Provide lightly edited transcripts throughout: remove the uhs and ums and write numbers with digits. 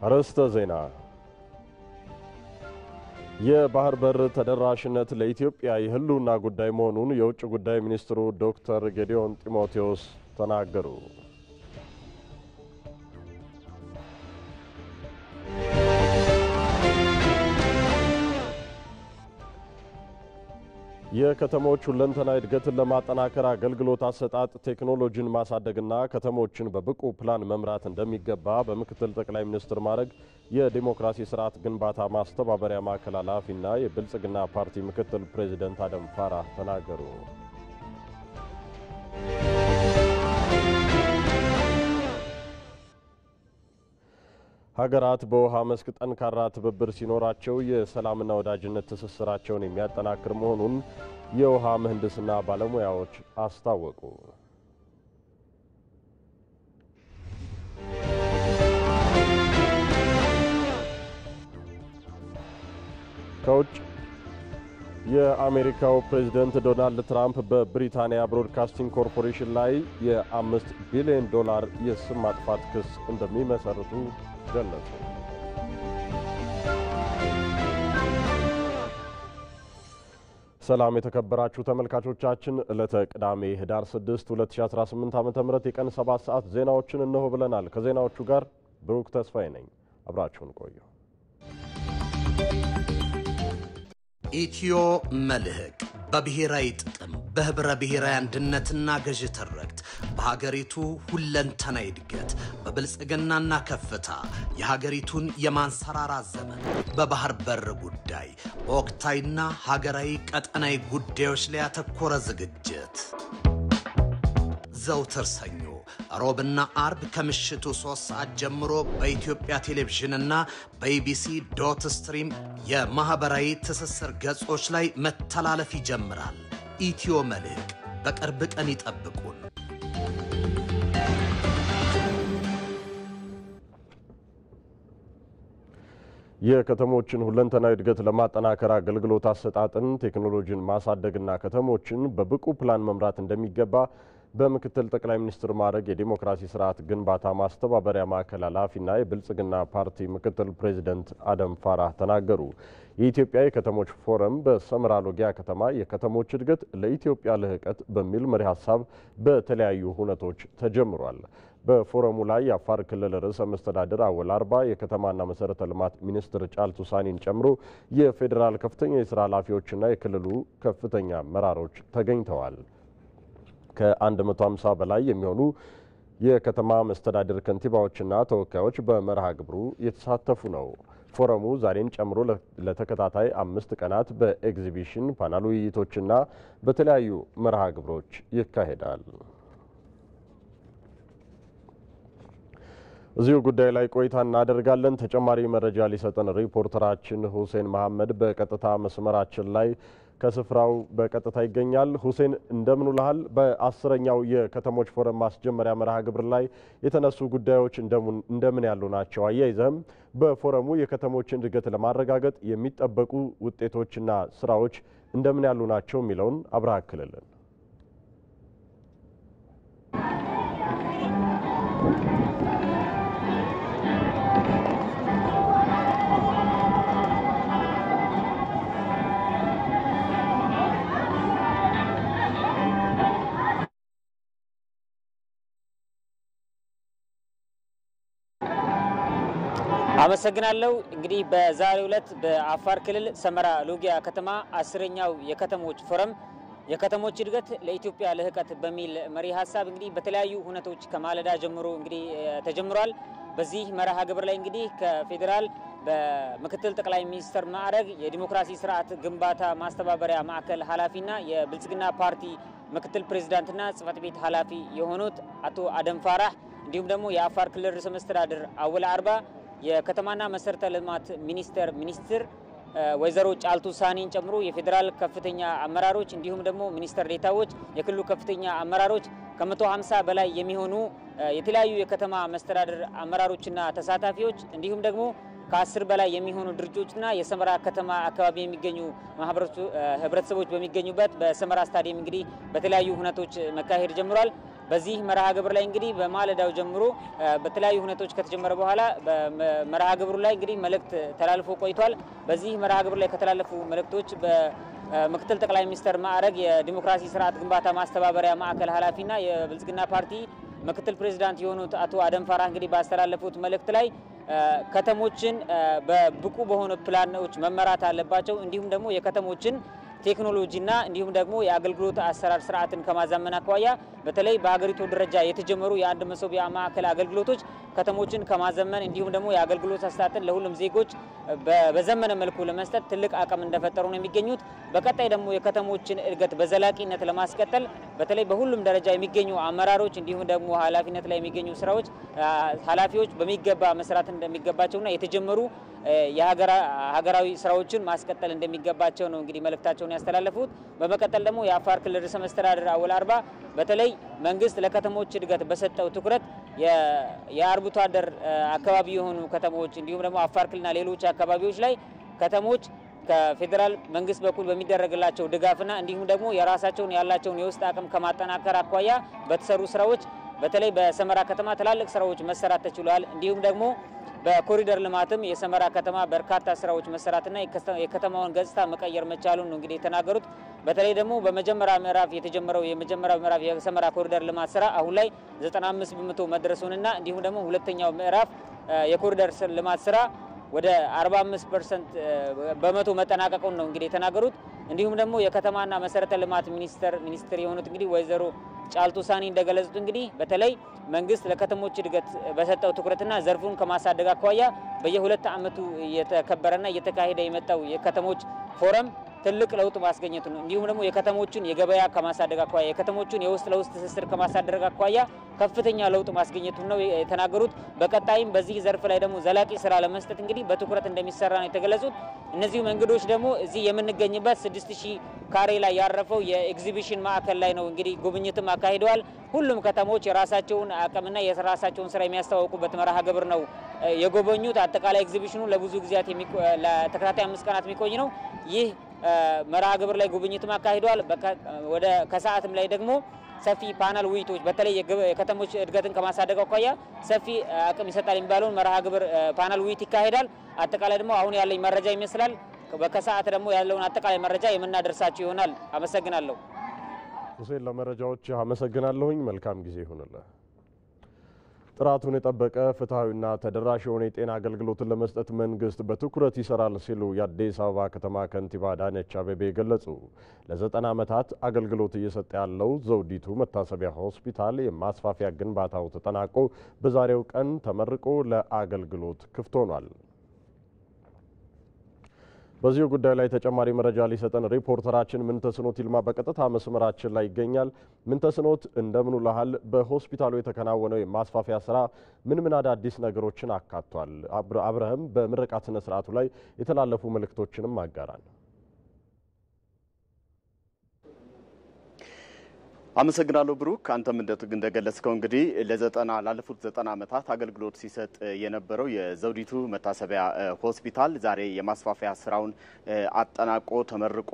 አርዕስተ ዜና የባህር በር ተደራሽነት ለኢትዮጵያ የህልውና ጉዳይ መሆኑን የውጭ ጉዳይ ሚኒስትሩ ዶክተር ጌዲዮን ጢሞቴዎስ ተናገሩ። የከተሞች ሁለንተናዊ እድገትን ለማጠናከር አገልግሎት አሰጣጥ ቴክኖሎጂን ማሳደግና ከተሞችን በብቁ ፕላን መምራት እንደሚገባ በምክትል ጠቅላይ ሚኒስትር ማዕረግ የዲሞክራሲ ስርዓት ግንባታ ማስተባበሪያ ማዕከል ኃላፊና የብልጽግና ፓርቲ ምክትል ፕሬዝዳንት አደም ፋራህ ተናገሩ። ሀገራት በውሃ መስክ ጠንካራ ትብብር ሲኖራቸው የሰላምና ወዳጅነት ትስስራቸውን የሚያጠናክር መሆኑን የውሃ ምህንድስና ባለሙያዎች አስታወቁ። ከውጭ የአሜሪካው ፕሬዝዳንት ዶናልድ ትራምፕ በብሪታንያ ብሮድካስቲንግ ኮርፖሬሽን ላይ የ$5 ቢሊዮን የስም ማጥፋት ክስ እንደሚመሰርቱ ገለጹ። ሰላም የተከበራችሁ ተመልካቾቻችን፣ ዕለተ ቅዳሜ ህዳር 6 2018 ዓ.ም የቀን 7 ሰዓት ዜናዎችን እነሆ ብለናል። ከዜናዎቹ ጋር ብሩክ ተስፋዬ ነኝ። አብራችሁን ቆዩ። ኢትዮ መልህቅ በብሔራዊ ጥቅም በህብረ ብሔራዊ አንድነትና ገዥ ትርክት በሀገሪቱ ሁለንተናዊ እድገት በብልጽግናና ከፍታ የሀገሪቱን የማንሰራራት ዘመን በባህር በር ጉዳይ በወቅታዊና ሀገራዊ ቀጠናዊ ጉዳዮች ላይ ያተኮረ ዝግጅት ዘውትር ሰኞ ሮብና አርብ ከምሽቱ 3 ሰዓት ጀምሮ በኢትዮጵያ ቴሌቪዥንና በኢቢሲ.ስትሪም የማህበራዊ ትስስር ገጾች ላይ መተላለፍ ይጀምራል። ኢትዮ መልህቅ በቅርብ ቀን ይጠብቁን። የከተሞችን ሁለንተናዊ እድገት ለማጠናከር አገልግሎት አሰጣጥን ቴክኖሎጂን ማሳደግና ከተሞችን በብቁ ፕላን መምራት እንደሚገባ በምክትል ጠቅላይ ሚኒስትር ማዕረግ የዲሞክራሲ ስርዓት ግንባታ ማስተባበሪያ ማዕከል ኃላፊና የብልጽግና ፓርቲ ምክትል ፕሬዝዳንት አደም ፋራህ ተናገሩ። የኢትዮጵያ የከተሞች ፎረም በሰመራ ሎጊያ ከተማ የከተሞች እድገት ለኢትዮጵያ ልህቀት በሚል መሪ ሀሳብ በተለያዩ ሁነቶች ተጀምሯል። በፎረሙ ላይ የአፋር ክልል ርዕሰ መስተዳድር አወል አርባ፣ የከተማና መሰረተ ልማት ሚኒስትር ጫልቱ ሳኒን ጨምሮ የፌዴራል ከፍተኛ የስራ ኃላፊዎችና የክልሉ ከፍተኛ አመራሮች ተገኝተዋል። ከ150 በላይ የሚሆኑ የከተማ መስተዳድር ከንቲባዎችና ተወካዮች በመርሃ ግብሩ የተሳተፉ ነው። ፎረሙ ዛሬን ጨምሮ ለተከታታይ 5 ቀናት በኤግዚቢሽን ፓናል ውይይቶችና በተለያዩ መርሃ ግብሮች ይካሄዳል። እዚሁ ጉዳይ ላይ ቆይታ እናደርጋለን። ተጨማሪ መረጃ ሊሰጠን ሪፖርተራችን ሁሴን መሐመድ በቀጥታ መስመራችን ላይ ከስፍራው በቀጥታ ይገኛል። ሁሴን እንደምን ውለሃል? በ10ኛው የከተሞች ፎረም ማስጀመሪያ መርሃ ግብር ላይ የተነሱ ጉዳዮች እንደምን ያሉ ናቸው? አያይዘም በፎረሙ የከተሞችን እድገት ለማረጋገጥ የሚጠበቁ ውጤቶችና ስራዎች እንደምን ያሉ ናቸው የሚለውን አብረህ አክልልን። አመሰግናለሁ። እንግዲህ በዛሬው ዕለት በአፋር ክልል ሰመራ ሎጊያ ከተማ 10ኛው የከተሞች ፎረም የከተሞች እድገት ለኢትዮጵያ ልህቀት በሚል መሪ ሀሳብ እንግዲህ በተለያዩ ሁነቶች ከማለዳ ጀምሮ እንግዲህ ተጀምሯል። በዚህ መርሃ ግብር ላይ እንግዲህ ከፌዴራል በምክትል ጠቅላይ ሚኒስትር ማዕረግ የዲሞክራሲ ስርዓት ግንባታ ማስተባበሪያ ማዕከል ኃላፊና የብልጽግና ፓርቲ ምክትል ፕሬዝዳንትና ጽህፈት ቤት ኃላፊ የሆኑት አቶ አደም ፋራህ እንዲሁም ደግሞ የአፋር ክልል ርዕሰ መስተዳድር አወል አርባ የከተማና መሰረተ ልማት ሚኒስትር ወይዘሮ ጫልቱ ሳኒን ጨምሮ የፌዴራል ከፍተኛ አመራሮች እንዲሁም ደግሞ ሚኒስትር ዴታዎች የክልሉ ከፍተኛ አመራሮች ከ150 በላይ የሚሆኑ የተለያዩ የከተማ መስተዳድር አመራሮችና ተሳታፊዎች እንዲሁም ደግሞ ከ10 በላይ የሚሆኑ ድርጅቶችና የሰመራ ከተማ አካባቢ የሚገኙ ህብረተሰቦች በሚገኙበት በሰመራ ስታዲየም እንግዲህ በተለያዩ ሁነቶች መካሄድ ጀምሯል። በዚህ መርሃ ግብር ላይ እንግዲህ በማለዳው ጀምሮ በተለያዩ ሁኔታዎች ከተጀመረ በኋላ በመርሃ ግብሩ ላይ እንግዲህ መልእክት ተላልፎ ቆይቷል። በዚህ መርሃ ግብር ላይ ከተላለፉ መልእክቶች በምክትል ጠቅላይ ሚኒስትር ማዕረግ የዲሞክራሲ ስርዓት ግንባታ ማስተባበሪያ ማዕከል ኃላፊና የብልጽግና ፓርቲ ምክትል ፕሬዝዳንት የሆኑት አቶ አደም ፋራህ እንግዲህ ባስተላለፉት መልእክት ላይ ከተሞችን በብቁ በሆነ ፕላኖች መመራት አለባቸው። እንዲሁም ደግሞ የከተሞችን ቴክኖሎጂና እንዲሁም ደግሞ የአገልግሎት አሰራር ስርዓትን ከማዛመን አኳያ በተለይ በሀገሪቱ ደረጃ የተጀመሩ የአንድ መሶብ ማዕከል አገልግሎቶች ከተሞችን ከማዘመን እንዲሁም ደግሞ የአገልግሎት አሰጣጥን ለሁሉም ዜጎች በዘመነ መልኩ ለመስጠት ትልቅ አቅም እንደፈጠሩ ነው የሚገኙት። በቀጣይ ደግሞ የከተሞችን እድገት በዘላቂነት ለማስቀጠል በተለይ በሁሉም ደረጃ የሚገኙ አመራሮች እንዲሁም ደግሞ ኃላፊነት ላይ የሚገኙ ኃላፊዎች በሚገባ መስራት እንደሚገባቸውና የተጀመሩ የሀገራዊ ስራዎችን ማስቀጠል እንደሚገባቸው ነው እንግዲህ መልእክታቸውን ያስተላለፉት። በመቀጠል ደግሞ የአፋር ክልል ርዕሰ መስተዳድር አወል አርባ በተለይ መንግስት ለከተሞች እድገት በሰጠው ትኩረት የአርብቶ አደር አካባቢ የሆኑ ከተሞች እንዲሁም ደግሞ አፋር ክልልና ሌሎች አካባቢዎች ላይ ከተሞች ከፌደራል መንግስት በኩል በሚደረግላቸው ድጋፍና እንዲሁም ደግሞ የራሳቸውን ያላቸውን የውስጥ አቅም ከማጠናከር አኳያ በተሰሩ ስራዎች በተለይ በሰመራ ከተማ ትላልቅ ስራዎች መሰራት ተችሏል። እንዲሁም ደግሞ በኮሪደር ልማትም የሰመራ ከተማ በርካታ ስራዎች መሰራትና የከተማውን ገጽታ መቀየር መቻሉን ነው እንግዲህ የተናገሩት። በተለይ ደግሞ በመጀመሪያ ምዕራፍ የተጀመረው የመጀመሪያው ምዕራፍ የሰመራ ኮሪደር ልማት ስራ አሁን ላይ 95 በመቶ መድረሱንና እንዲሁም ደግሞ ሁለተኛው ምዕራፍ የኮሪደር ልማት ስራ ወደ 45% በመቶ መጠናቀቁን ነው እንግዲህ የተናገሩት። እንዲሁም ደግሞ የከተማና መሰረተ ልማት ሚኒስትር የሆኑት እንግዲህ ወይዘሮ ጫልቱ ሳኒ እንደገለጹት እንግዲህ በተለይ መንግስት ለከተሞች እድገት በሰጠው ትኩረትና ዘርፉን ከማሳደግ አኳያ በየ2 ዓመቱ የተከበረና እየተካሄደ የመጣው የከተሞች ፎረም ትልቅ ለውጥ ማስገኘቱ ነው። እንዲሁም ደግሞ የከተሞችን የገበያ ከማሳደግ አኳያ የከተሞችን የውስጥ ለውስጥ ትስስር ከማሳደግ አኳያ ከፍተኛ ለውጥ ማስገኘቱ ነው የተናገሩት። በቀጣይም በዚህ ዘርፍ ላይ ደግሞ ዘላቂ ስራ ለመስጠት እንግዲህ በትኩረት እንደሚሰራ ነው የተገለጹት። እነዚህ መንገዶች ደግሞ እዚህ የምንገኝበት 6000 ካሬ ላይ ያረፈው የኤግዚቢሽን ማዕከል ላይ ነው እንግዲህ ጉብኝትም አካሂደዋል። ሁሉም ከተሞች የራሳቸውን አቅምና የራሳቸውን ስራ የሚያስተዋውቁበት መርሃ ግብር ነው የጎበኙት። አጠቃላይ ኤግዚቢሽኑ ለብዙ ጊዜያት ለተከታታይ 5 ቀናት የሚቆይ ነው። ይህ መርሃ ግብር ላይ ጉብኝትም አካሂደዋል። ወደ ከሰዓትም ላይ ደግሞ ሰፊ ፓናል ውይይቶች በተለይ የከተሞች እድገትን ከማሳደግ አኳያ ሰፊ አቅም ይሰጣል የሚባለውን መርሃ ግብር ፓናል ውይይት ይካሄዳል። አጠቃላይ ደግሞ አሁን ያለኝ መረጃ ይመስላል። በከሰዓት ደግሞ ያለውን አጠቃላይ መረጃ የምናደርሳችሁ ይሆናል። አመሰግናለሁ። ሁሴን ለመረጃዎች አመሰግናለሁኝ። መልካም ጊዜ ይሁንልህ። ጥራቱን የጠበቀ ፍትሐዊና ተደራሽ የሆነ የጤና አገልግሎትን ለመስጠት መንግስት በትኩረት ይሰራል ሲሉ የአዲስ አበባ ከተማ ከንቲባ አዳነች አቤቤ ገለጹ። ለ90 ዓመታት አገልግሎት እየሰጠ ያለው ዘውዲቱ መታሰቢያ ሆስፒታል የማስፋፊያ ግንባታው ተጠናቆ በዛሬው ቀን ተመርቆ ለአገልግሎት ክፍት ሆኗል። በዚሁ ጉዳይ ላይ ተጨማሪ መረጃ ሊሰጠን ሪፖርተራችን ምንተስኖት ይልማ በቀጥታ መስመራችን ላይ ይገኛል። ምንተስኖት እንደምን ውለሃል? በሆስፒታሉ የተከናወነው የማስፋፊያ ስራ ምን አዳዲስ ነገሮችን አካቷል? አብረህም በምረቃት ስነ ስርዓቱ ላይ የተላለፉ መልእክቶችንም አጋራን። አመሰግናለሁ ብሩክ። አንተም እንደገለጽከው እንግዲህ ላለፉት 90 ዓመታት አገልግሎት ሲሰጥ የነበረው የዘውዲቱ መታሰቢያ ሆስፒታል ዛሬ የማስፋፊያ ስራውን አጠናቆ ተመርቆ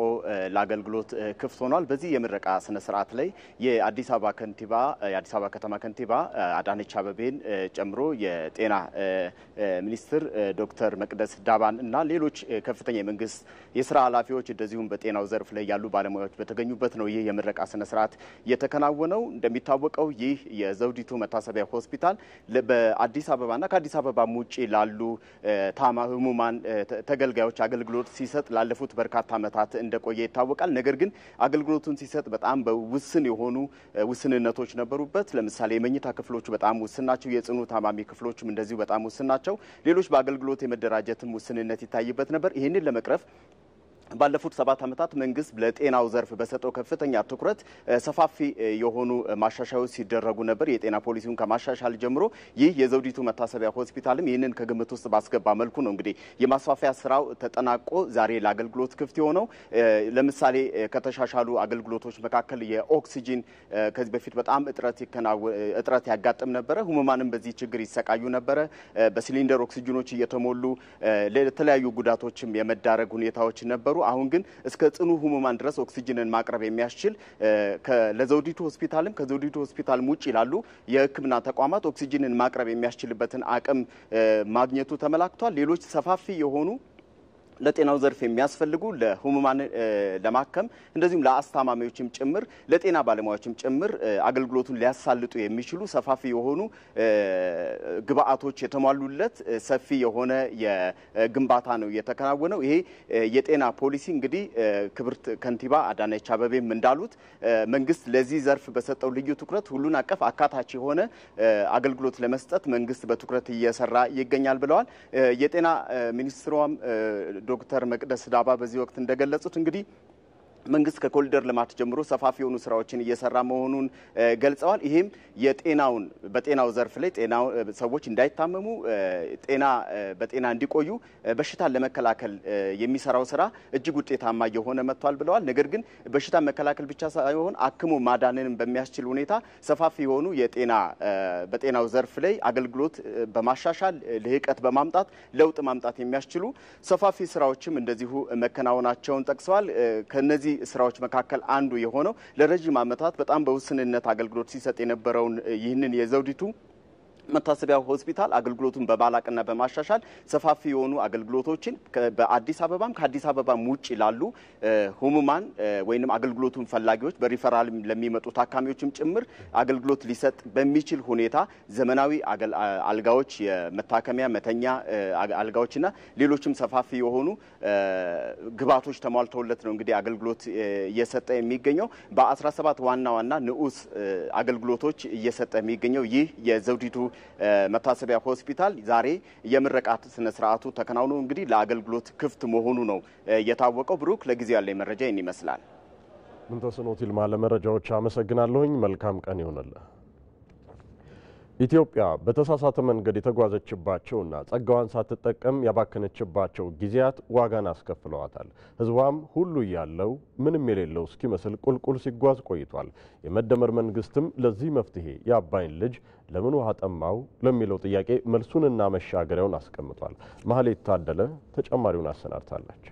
ለአገልግሎት ክፍት ሆኗል። በዚህ የምረቃ ስነ ስርዓት ላይ የአዲስ አበባ ከተማ ከንቲባ አዳነች አቤቤን ጨምሮ የጤና ሚኒስትር ዶክተር መቅደስ ዳባን እና ሌሎች ከፍተኛ የመንግስት የስራ ኃላፊዎች እንደዚሁም በጤናው ዘርፍ ላይ ያሉ ባለሙያዎች በተገኙበት ነው ይህ የምረቃ ስነ ስርዓት የተከናወነው። እንደሚታወቀው ይህ የዘውዲቱ መታሰቢያ ሆስፒታል በአዲስ አበባና ከአዲስ አበባ ውጪ ላሉ ህሙማን ተገልጋዮች አገልግሎት ሲሰጥ ላለፉት በርካታ ዓመታት እንደቆየ ይታወቃል። ነገር ግን አገልግሎቱን ሲሰጥ በጣም በውስን የሆኑ ውስንነቶች ነበሩበት። ለምሳሌ የመኝታ ክፍሎቹ በጣም ውስን ናቸው። የጽኑ ታማሚ ክፍሎችም እንደዚሁ በጣም ውስን ናቸው። ሌሎች በአገልግሎት የመደራጀትም ውስንነት ይታይበት ነበር። ይህንን ለመቅረፍ ባለፉት 7 ዓመታት መንግስት ለጤናው ዘርፍ በሰጠው ከፍተኛ ትኩረት ሰፋፊ የሆኑ ማሻሻያዎች ሲደረጉ ነበር። የጤና ፖሊሲውን ከማሻሻል ጀምሮ ይህ የዘውዲቱ መታሰቢያ ሆስፒታልም ይህንን ከግምት ውስጥ ባስገባ መልኩ ነው እንግዲህ የማስፋፊያ ስራው ተጠናቆ ዛሬ ለአገልግሎት ክፍት የሆነው። ለምሳሌ ከተሻሻሉ አገልግሎቶች መካከል የኦክሲጂን ከዚህ በፊት በጣም እጥረት ያጋጥም ነበረ። ህሙማንም በዚህ ችግር ይሰቃዩ ነበረ። በሲሊንደር ኦክሲጂኖች እየተሞሉ ለተለያዩ ጉዳቶችም የመዳረግ ሁኔታዎች ነበሩ። አሁን ግን እስከ ጽኑ ህሙማን ድረስ ኦክሲጅንን ማቅረብ የሚያስችል ለዘውዲቱ ሆስፒታልም ከዘውዲቱ ሆስፒታል ውጪ ይላሉ የህክምና ተቋማት ኦክሲጅንን ማቅረብ የሚያስችልበትን አቅም ማግኘቱ ተመላክቷል። ሌሎች ሰፋፊ የሆኑ ለጤናው ዘርፍ የሚያስፈልጉ ለህሙማን ለማከም እንደዚሁም ለአስታማሚዎችም ጭምር ለጤና ባለሙያዎችም ጭምር አገልግሎቱን ሊያሳልጡ የሚችሉ ሰፋፊ የሆኑ ግብአቶች የተሟሉለት ሰፊ የሆነ የግንባታ ነው የተከናወነው። ይሄ የጤና ፖሊሲ እንግዲህ ክብርት ከንቲባ አዳነች አቤቤም እንዳሉት መንግስት ለዚህ ዘርፍ በሰጠው ልዩ ትኩረት ሁሉን አቀፍ አካታች የሆነ አገልግሎት ለመስጠት መንግስት በትኩረት እየሰራ ይገኛል ብለዋል። የጤና ሚኒስትሯም ዶክተር መቅደስ ዳባ በዚህ ወቅት እንደገለጹት እንግዲህ መንግስት ከኮሪደር ልማት ጀምሮ ሰፋፊ የሆኑ ስራዎችን እየሰራ መሆኑን ገልጸዋል። ይሄም በጤናው ዘርፍ ላይ ሰዎች እንዳይታመሙ በጤና እንዲቆዩ በሽታን ለመከላከል የሚሰራው ስራ እጅግ ውጤታማ እየሆነ መጥቷል ብለዋል። ነገር ግን በሽታን መከላከል ብቻ ሳይሆን አክሞ ማዳንንም በሚያስችል ሁኔታ ሰፋፊ የሆኑ በጤናው ዘርፍ ላይ አገልግሎት በማሻሻል ልህቀት በማምጣት ለውጥ ማምጣት የሚያስችሉ ሰፋፊ ስራዎችም እንደዚሁ መከናወናቸውን ጠቅሰዋል። ከነዚህ ስራዎች መካከል አንዱ የሆነው ለረጅም ዓመታት በጣም በውስንነት አገልግሎት ሲሰጥ የነበረውን ይህንን የዘውዲቱ መታሰቢያ ሆስፒታል አገልግሎቱን በማላቅና በማሻሻል ሰፋፊ የሆኑ አገልግሎቶችን በአዲስ አበባም ከአዲስ አበባም ውጪ ላሉ ህሙማን ወይንም አገልግሎቱን ፈላጊዎች በሪፈራል ለሚመጡ ታካሚዎችም ጭምር አገልግሎት ሊሰጥ በሚችል ሁኔታ ዘመናዊ አልጋዎች የመታከሚያ መተኛ አልጋዎችና ሌሎችም ሰፋፊ የሆኑ ግብአቶች ተሟልተውለት ነው እንግዲህ አገልግሎት እየሰጠ የሚገኘው። በ17 ዋና ንዑስ አገልግሎቶች እየሰጠ የሚገኘው ይህ የዘውዲቱ መታሰቢያ ሆስፒታል ዛሬ የምረቃት ስነ ስርዓቱ ተከናውኖ እንግዲህ ለአገልግሎት ክፍት መሆኑ ነው የታወቀው። ብሩክ ለጊዜው ያለ መረጃ ይህን ይመስላል። ምንተስኖት ይልማ ለመረጃዎች አመሰግናለሁኝ። መልካም ቀን ይሁንልህ። ኢትዮጵያ በተሳሳተ መንገድ የተጓዘችባቸውና ጸጋዋን ሳትጠቀም ያባከነችባቸው ጊዜያት ዋጋን አስከፍለዋታል። ህዝቧም ሁሉ ያለው ምንም የሌለው እስኪመስል ቁልቁል ሲጓዝ ቆይቷል። የመደመር መንግስትም ለዚህ መፍትሄ የአባይን ልጅ ለምን ውሃ ጠማው ለሚለው ጥያቄ መልሱንና መሻገሪያውን አስቀምጧል። ማህሌት ታደለ ተጨማሪውን አሰናድታለች።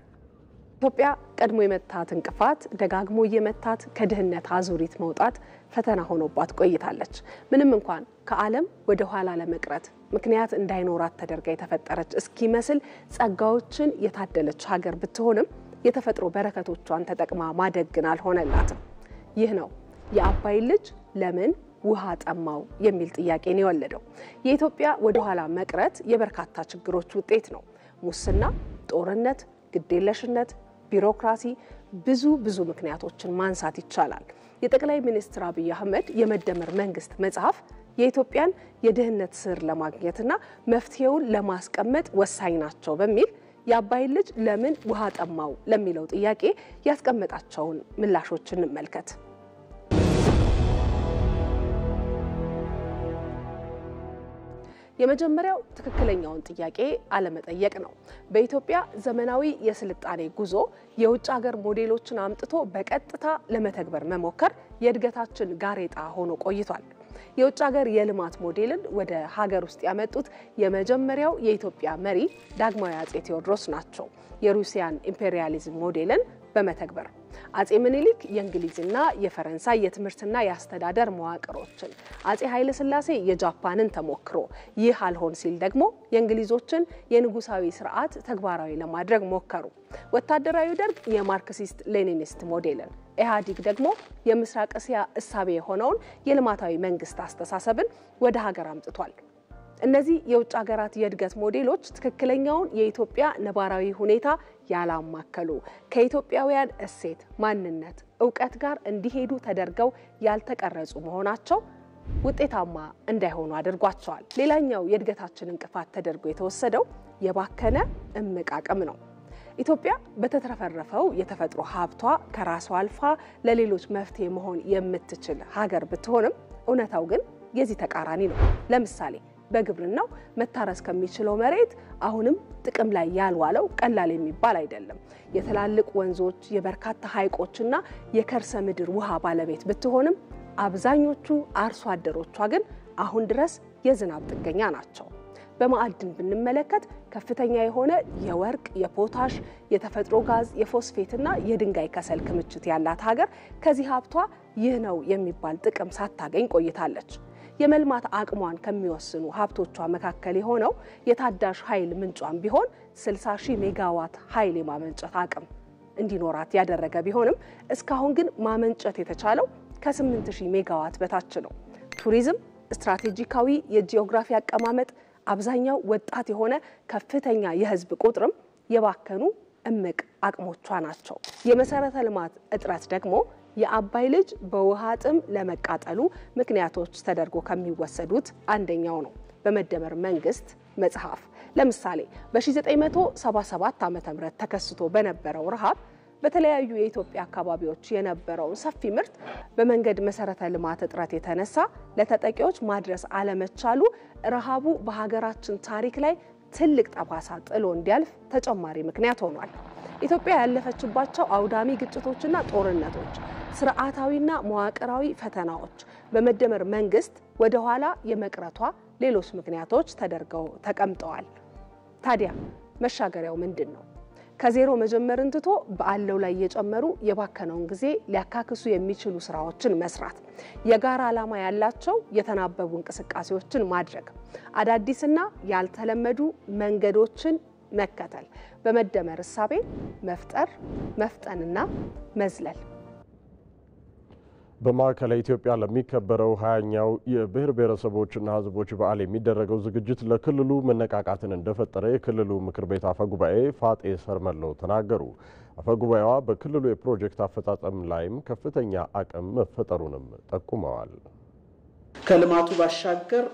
ኢትዮጵያ ቀድሞ የመታት እንቅፋት ደጋግሞ የመታት ከድህነት አዙሪት መውጣት ፈተና ሆኖባት ቆይታለች። ምንም እንኳን ከዓለም ወደ ኋላ ለመቅረት ምክንያት እንዳይኖራት ተደርጋ የተፈጠረች እስኪመስል ጸጋዎችን የታደለች ሀገር ብትሆንም የተፈጥሮ በረከቶቿን ተጠቅማ ማደግን አልሆነላትም። ይህ ነው የአባይ ልጅ ለምን ውሃ ጠማው የሚል ጥያቄ ነው የወለደው። የኢትዮጵያ ወደ ኋላ መቅረት የበርካታ ችግሮች ውጤት ነው። ሙስና፣ ጦርነት፣ ግዴለሽነት፣ ቢሮክራሲ ብዙ ምክንያቶችን ማንሳት ይቻላል። የጠቅላይ ሚኒስትር አብይ አህመድ የመደመር መንግስት መጽሐፍ የኢትዮጵያን የድህነት ስር ለማግኘትና መፍትሄውን ለማስቀመጥ ወሳኝ ናቸው በሚል የአባይ ልጅ ለምን ውሃ ጠማው ለሚለው ጥያቄ ያስቀመጣቸውን ምላሾች እንመልከት። የመጀመሪያው ትክክለኛውን ጥያቄ አለመጠየቅ ነው። በኢትዮጵያ ዘመናዊ የስልጣኔ ጉዞ የውጭ ሀገር ሞዴሎችን አምጥቶ በቀጥታ ለመተግበር መሞከር የእድገታችን ጋሬጣ ሆኖ ቆይቷል። የውጭ ሀገር የልማት ሞዴልን ወደ ሀገር ውስጥ ያመጡት የመጀመሪያው የኢትዮጵያ መሪ ዳግማዊ አጼ ቴዎድሮስ ናቸው። የሩሲያን ኢምፔሪያሊዝም ሞዴልን በመተግበር አጼ ምኒልክ የእንግሊዝና የፈረንሳይ የትምህርትና የአስተዳደር መዋቅሮችን፣ አጼ ኃይለ ሥላሴ የጃፓንን ተሞክሮ፣ ይህ አልሆን ሲል ደግሞ የእንግሊዞችን የንጉሳዊ ስርዓት ተግባራዊ ለማድረግ ሞከሩ። ወታደራዊ ደርግ የማርክሲስት ሌኒኒስት ሞዴልን፣ ኢህአዴግ ደግሞ የምስራቅ እስያ እሳቤ የሆነውን የልማታዊ መንግስት አስተሳሰብን ወደ ሀገር አምጥቷል። እነዚህ የውጭ ሀገራት የእድገት ሞዴሎች ትክክለኛውን የኢትዮጵያ ነባራዊ ሁኔታ ያላማከሉ ከኢትዮጵያውያን እሴት፣ ማንነት፣ ዕውቀት ጋር እንዲሄዱ ተደርገው ያልተቀረጹ መሆናቸው ውጤታማ እንዳይሆኑ አድርጓቸዋል። ሌላኛው የእድገታችን እንቅፋት ተደርጎ የተወሰደው የባከነ እምቅ አቅም ነው። ኢትዮጵያ በተትረፈረፈው የተፈጥሮ ሀብቷ ከራሷ አልፋ ለሌሎች መፍትሄ መሆን የምትችል ሀገር ብትሆንም እውነታው ግን የዚህ ተቃራኒ ነው። ለምሳሌ በግብርናው መታረስ ከሚችለው መሬት አሁንም ጥቅም ላይ ያልዋለው ቀላል የሚባል አይደለም። የትላልቅ ወንዞች፣ የበርካታ ሐይቆችና የከርሰ ምድር ውሃ ባለቤት ብትሆንም አብዛኞቹ አርሶ አደሮቿ ግን አሁን ድረስ የዝናብ ጥገኛ ናቸው። በማዕድን ብንመለከት ከፍተኛ የሆነ የወርቅ፣ የፖታሽ፣ የተፈጥሮ ጋዝ፣ የፎስፌትና የድንጋይ ከሰል ክምችት ያላት ሀገር ከዚህ ሀብቷ ይህ ነው የሚባል ጥቅም ሳታገኝ ቆይታለች። የመልማት አቅሟን ከሚወስኑ ሀብቶቿ መካከል የሆነው የታዳሽ ኃይል ምንጯን ቢሆን 60,000 ሜጋዋት ኃይል የማመንጨት አቅም እንዲኖራት ያደረገ ቢሆንም እስካሁን ግን ማመንጨት የተቻለው ከ8,000 ሜጋዋት በታች ነው። ቱሪዝም፣ ስትራቴጂካዊ የጂኦግራፊ አቀማመጥ፣ አብዛኛው ወጣት የሆነ ከፍተኛ የህዝብ ቁጥርም የባከኑ እምቅ አቅሞቿ ናቸው። የመሰረተ ልማት እጥረት ደግሞ የአባይ ልጅ በውሃ ጥም ለመቃጠሉ ምክንያቶች ተደርጎ ከሚወሰዱት አንደኛው ነው። በመደመር መንግስት መጽሐፍ ለምሳሌ በ1977 ዓ.ም ተከስቶ በነበረው ረሃብ በተለያዩ የኢትዮጵያ አካባቢዎች የነበረውን ሰፊ ምርት በመንገድ መሰረተ ልማት እጥረት የተነሳ ለተጠቂዎች ማድረስ አለመቻሉ ረሃቡ በሀገራችን ታሪክ ላይ ትልቅ ጠባሳ ጥሎ እንዲያልፍ ተጨማሪ ምክንያት ሆኗል። ኢትዮጵያ ያለፈችባቸው አውዳሚ ግጭቶችና ጦርነቶች፣ ስርዓታዊና መዋቅራዊ ፈተናዎች በመደመር መንግስት ወደ ኋላ የመቅረቷ ሌሎች ምክንያቶች ተደርገው ተቀምጠዋል። ታዲያ መሻገሪያው ምንድን ነው? ከዜሮ መጀመርን ትቶ በአለው ላይ የጨመሩ የባከነውን ጊዜ ሊያካክሱ የሚችሉ ስራዎችን መስራት፣ የጋራ ዓላማ ያላቸው የተናበቡ እንቅስቃሴዎችን ማድረግ፣ አዳዲስና ያልተለመዱ መንገዶችን መከተል፣ በመደመር እሳቤ መፍጠር፣ መፍጠንና መዝለል። በማዕከላዊ ኢትዮጵያ ለሚከበረው 20ኛው የብሔር ብሔረሰቦችና ሕዝቦች በዓል የሚደረገው ዝግጅት ለክልሉ መነቃቃትን እንደፈጠረ የክልሉ ምክር ቤት አፈጉባኤ ፋጤ ሰርመሎ ተናገሩ። አፈጉባኤዋ በክልሉ የፕሮጀክት አፈጻጸም ላይም ከፍተኛ አቅም መፈጠሩንም ጠቁመዋል። ከልማቱ ባሻገር